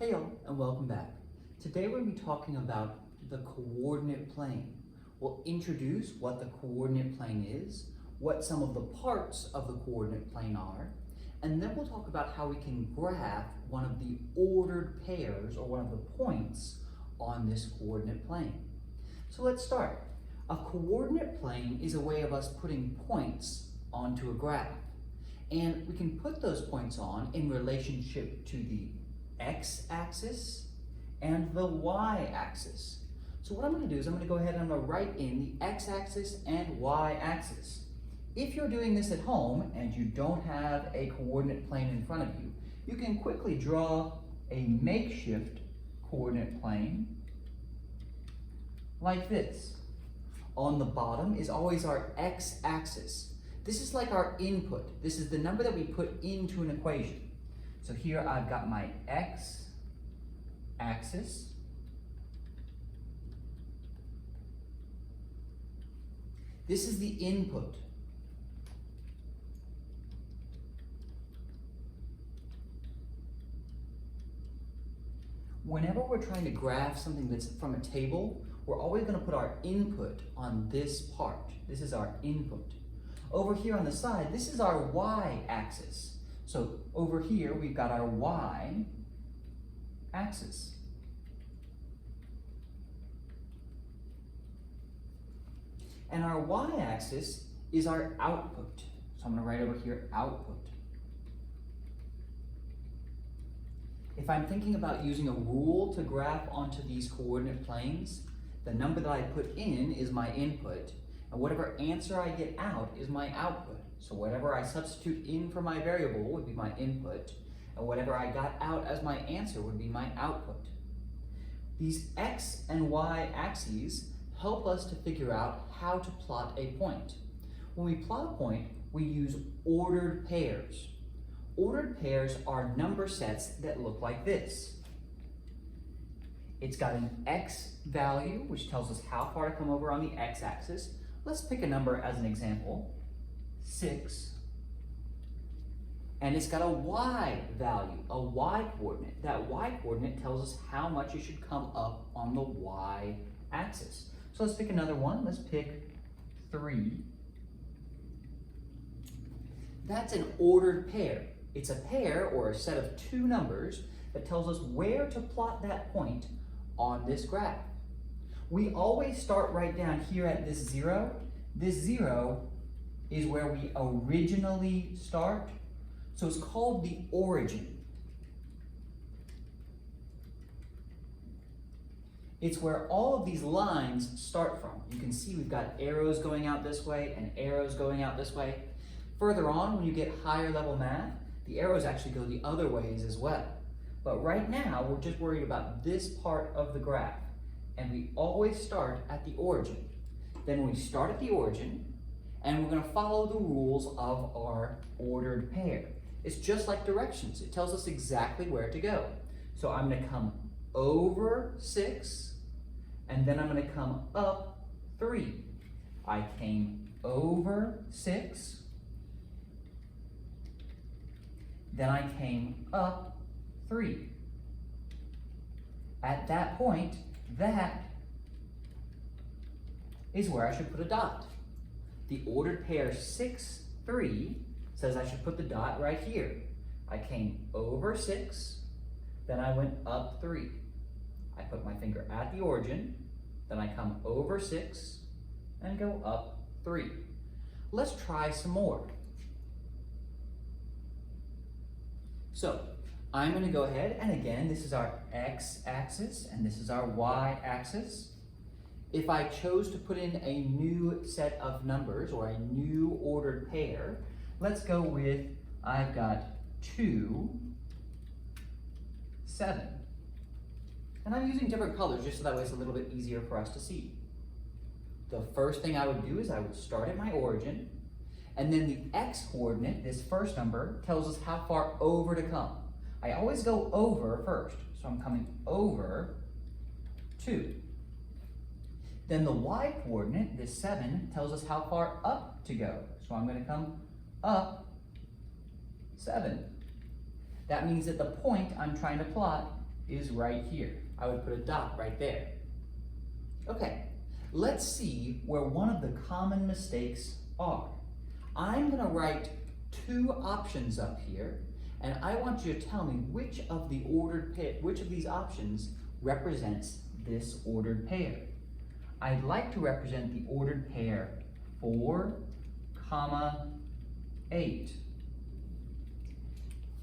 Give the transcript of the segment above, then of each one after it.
Hey y'all, and welcome back. Today we're going to be talking about the coordinate plane. We'll introduce what the coordinate plane is, what some of the parts of the coordinate plane are, and then we'll talk about how we can graph one of the ordered pairs or one of the points on this coordinate plane. So let's start. A coordinate plane is a way of us putting points onto a graph. And we can put those points on in relationship to the x-axis and the y-axis. So what I'm going to do is I'm going to go ahead and I'm going to write in the x-axis and y-axis. If you're doing this at home and you don't have a coordinate plane in front of you, you can quickly draw a makeshift coordinate plane like this. On the bottom is always our x-axis. This is like our input. This is the number that we put into an equation. So here I've got my x-axis. This is the input. Whenever we're trying to graph something that's from a table, we're always going to put our input on this part. This is our input. Over here on the side, this is our y-axis. So over here, we've got our y-axis. And our y-axis is our output. So I'm going to write over here, output. If I'm thinking about using a rule to graph onto these coordinate planes, the number that I put in is my input, and whatever answer I get out is my output. So whatever I substitute in for my variable would be my input, and whatever I got out as my answer would be my output. These x and y axes help us to figure out how to plot a point. When we plot a point, we use ordered pairs. Ordered pairs are number sets that look like this. It's got an x value, which tells us how far to come over on the x-axis. Let's pick a number as an example, 6. And it's got a y value, a y coordinate. That y coordinate tells us how much it should come up on the y-axis. So let's pick another one. Let's pick 3. That's an ordered pair. It's a pair or a set of two numbers that tells us where to plot that point on this graph. We always start right down here at this 0. This 0 is where we originally start. So it's called the origin. It's where all of these lines start from. You can see we've got arrows going out this way and arrows going out this way. Further on, when you get higher level math, the arrows actually go the other ways as well. But right now, we're just worried about this part of the graph. And we always start at the origin. Then we start at the origin, and we're going to follow the rules of our ordered pair. It's just like directions. It tells us exactly where to go. So I'm going to come over 6, and then I'm going to come up 3. I came over 6, then I came up 3. At that point, that is where I should put a dot. The ordered pair 6, 3 says I should put the dot right here. I came over 6, then I went up 3. I put my finger at the origin, then I come over 6 and go up 3. Let's try some more. So I'm going to go ahead, and again, this is our x-axis and this is our y-axis. If I chose to put in a new set of numbers or a new ordered pair, let's go with, I've got 2, 7. And I'm using different colors just so that way it's a little bit easier for us to see. The first thing I would do is I would start at my origin, and then the x-coordinate, this first number, tells us how far over to come. I always go over first, so I'm coming over 2. Then the y-coordinate, this 7, tells us how far up to go. So I'm going to come up 7. That means that the point I'm trying to plot is right here. I would put a dot right there. Okay, let's see where one of the common mistakes are. I'm going to write two options up here, and I want you to tell me which of these options represents this ordered pair. I'd like to represent the ordered pair 4, 8.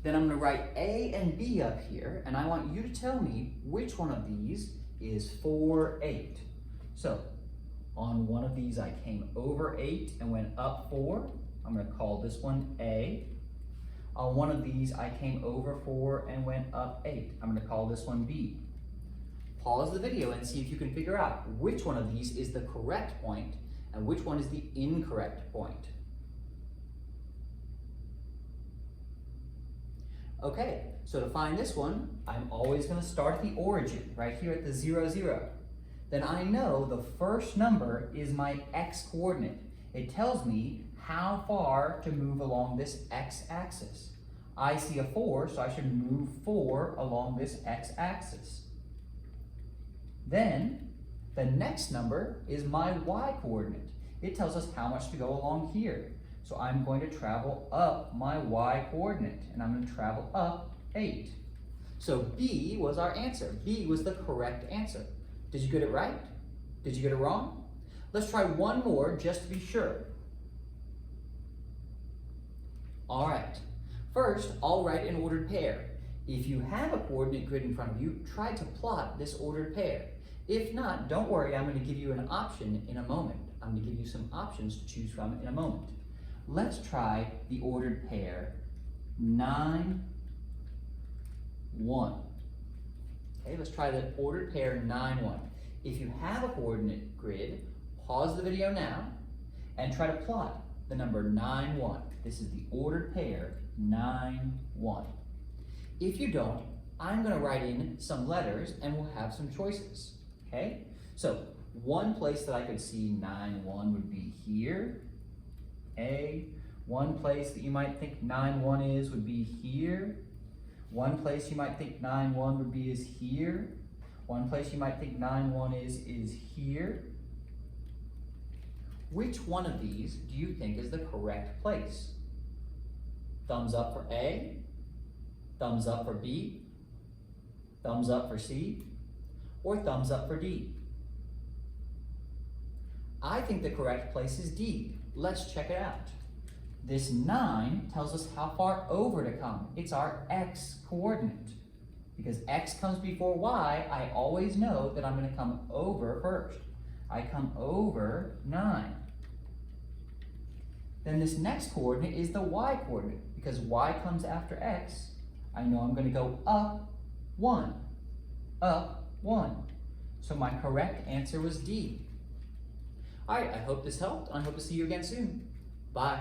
Then I'm going to write A and B up here, and I want you to tell me which one of these is 4, 8. So, on one of these I came over 8 and went up 4. I'm going to call this one A. On one of these I came over 4 and went up 8. I'm going to call this one B. Pause the video and see if you can figure out which one of these is the correct point and which one is the incorrect point. Okay, so to find this one, I'm always going to start at the origin, right here at the 0, 0. Then I know the first number is my x-coordinate. It tells me how far to move along this x-axis. I see a 4, so I should move 4 along this x-axis. Then, the next number is my y-coordinate. It tells us how much to go along here. So I'm going to travel up my y-coordinate, and I'm going to travel up 8. So B was our answer. B was the correct answer. Did you get it right? Did you get it wrong? Let's try one more just to be sure. All right. First, I'll write an ordered pair. If you have a coordinate grid in front of you, try to plot this ordered pair. If not, don't worry, I'm going to give you an option in a moment. I'm going to give you some options to choose from in a moment. Let's try the ordered pair 9, 1. Okay, let's try the ordered pair 9, 1. If you have a coordinate grid, pause the video now and try to plot the number 9, 1. This is the ordered pair 9, 1. If you don't, I'm going to write in some letters and we'll have some choices. Okay, so one place that I could see 9, 1 would be here. A. One place that you might think 9, 1 is would be here. One place you might think 9, 1 would be is here. One place you might think 9, 1 is here. Which one of these do you think is the correct place? Thumbs up for A, thumbs up for B, thumbs up for C, or thumbs up for D? I think the correct place is D. Let's check it out. This 9 tells us how far over to come. It's our x-coordinate. Because x comes before y, I always know that I'm going to come over first. I come over 9. Then this next coordinate is the y-coordinate. Because y comes after x, I know I'm going to go up 1. Up 1. So my correct answer was D. All right, I hope this helped, and I hope to see you again soon. Bye.